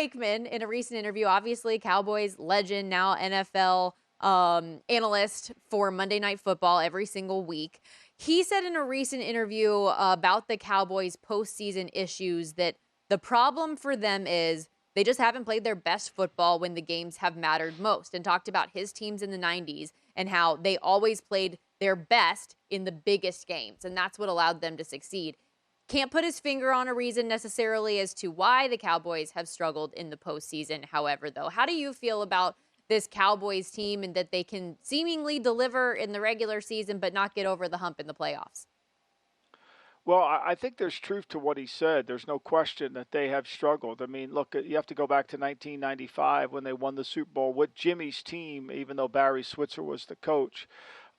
Aikman, in a recent interview, obviously Cowboys legend, now NFL analyst for Monday Night Football every single week. He said in a recent interview about the Cowboys' postseason issues that the problem for them is they just haven't played their best football when the games have mattered most, and talked about his teams in the 90s and how they always played their best in the biggest games, and that's what allowed them to succeed. Can't put his finger on a reason necessarily as to why the Cowboys have struggled in the postseason. However, though, how do you feel about this Cowboys team and that they can seemingly deliver in the regular season but not get over the hump in the playoffs? Well, I think there's truth to what he said. There's no question that they have struggled. I mean, look, you have to go back to 1995 when they won the Super Bowl with Jimmy's team, even though Barry Switzer was the coach.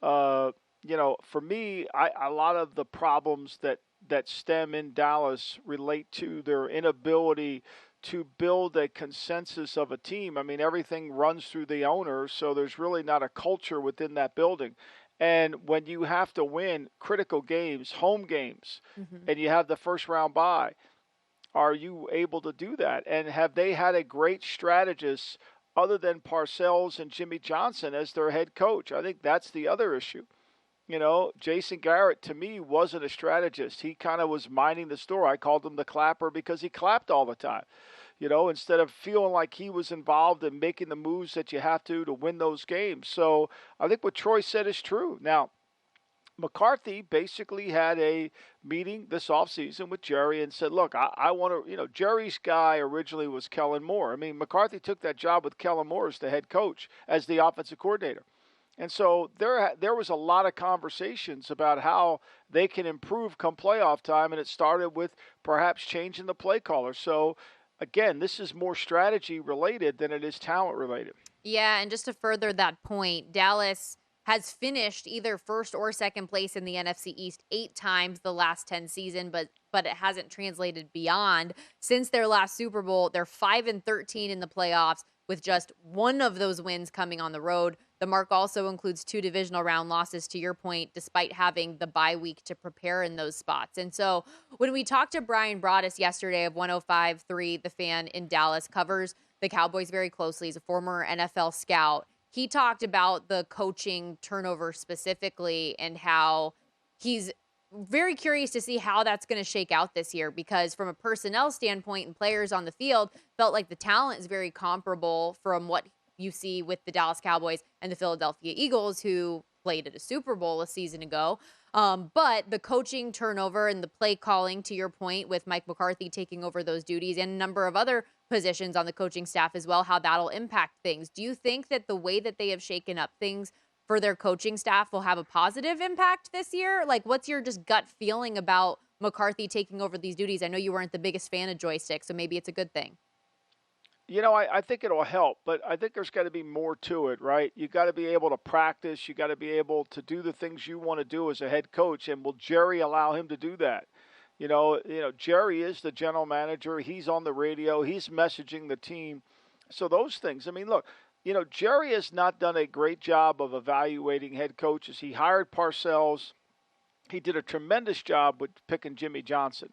For me, a lot of the problems that stem in Dallas relate to their inability to build a consensus of a team. I mean, everything runs through the owner, so there's really not a culture within that building. And when you have to win critical games, home games, and you have the first round bye, are you able to do that? And have they had a great strategist other than Parcells and Jimmy Johnson as their head coach? I think that's the other issue. Jason Garrett, to me, wasn't a strategist. He kind of was minding the store. I called him the clapper because he clapped all the time. Instead of feeling like he was involved in making the moves that you have to win those games. So I think what Troy said is true. Now, McCarthy basically had a meeting this offseason with Jerry and said, look, I want to, Jerry's guy originally was Kellen Moore. I mean, McCarthy took that job with Kellen Moore as the head coach, as the offensive coordinator. And so there was a lot of conversations about how they can improve come playoff time, and it started with perhaps changing the play caller. So, again, this is more strategy related than it is talent related. Yeah, and just to further that point, Dallas has finished either first or second place in the NFC East 8 times the last 10 seasons, but it hasn't translated beyond. Since their last Super Bowl, they're 5-13 in the playoffs, with just one of those wins coming on the road. The mark also includes 2 divisional round losses, to your point, despite having the bye week to prepare in those spots. And so when we talked to Brian Broaddus yesterday of 105.3, The Fan in Dallas, covers the Cowboys very closely. He's a former NFL scout. He talked about the coaching turnover specifically and how he's very curious to see how that's going to shake out this year, because from a personnel standpoint and players on the field, felt like the talent is very comparable from what you see with the Dallas Cowboys and the Philadelphia Eagles, who played at a Super Bowl a season ago. But the coaching turnover and the play calling, to your point, with Mike McCarthy taking over those duties and a number of other positions on the coaching staff as well, how that'll impact things. Do you think that the way that they have shaken up things for their coaching staff will have a positive impact this year? Like, what's your just gut feeling about McCarthy taking over these duties? I know you weren't the biggest fan of joystick, so maybe it's a good thing. I think it'll help, but I think there's got to be more to it, right? You got to be able to practice. You got to be able to do the things you want to do as a head coach. And will Jerry allow him to do that? Jerry is the general manager. He's on the radio. He's messaging the team. So those things. I mean, look, Jerry has not done a great job of evaluating head coaches. He hired Parcells. He did a tremendous job with picking Jimmy Johnson.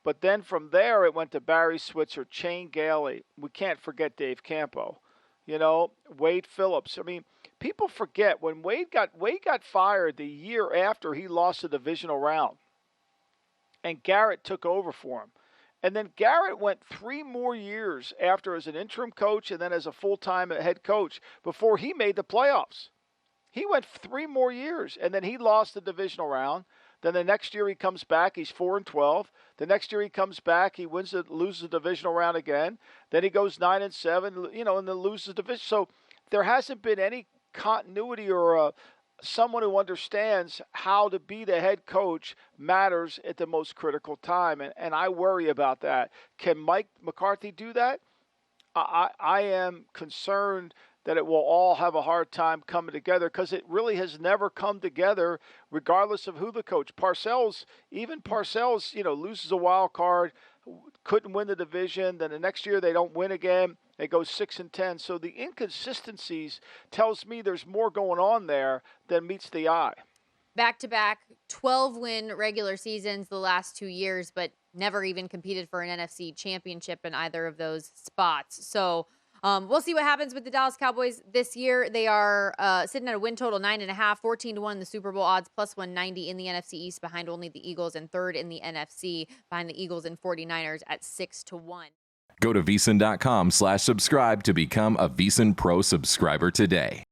But then from there, it went to Barry Switzer, Shane Gailey. We can't forget Dave Campo. Wade Phillips. I mean, people forget when Wade got fired the year after he lost the divisional round, and Garrett took over for him. And then Garrett went 3 more years after as an interim coach and then as a full-time head coach before he made the playoffs. He went 3 more years, and then he lost the divisional round. Then the next year he comes back, he's 4-12. The next year he comes back, he loses the divisional round again. Then he goes 9-7, and then loses the division. So there hasn't been any continuity or someone who understands how to be the head coach matters at the most critical time. And I worry about that. Can Mike McCarthy do that? I am concerned that it will all have a hard time coming together, because it really has never come together regardless of who the coach. Parcells loses a wild card, couldn't win the division. Then the next year they don't win again. They go 6-10. So the inconsistencies tells me there's more going on there than meets the eye. Back-to-back 12-win regular seasons the last 2 years, but never even competed for an NFC championship in either of those spots. So we'll see what happens with the Dallas Cowboys this year. They are sitting at a win total 9.5, 14-1 in the Super Bowl odds, plus 190 in the NFC East, behind only the Eagles, and third in the NFC behind the Eagles and 49ers at 6-1. Go to VSiN.com/subscribe to become a VSiN Pro subscriber today.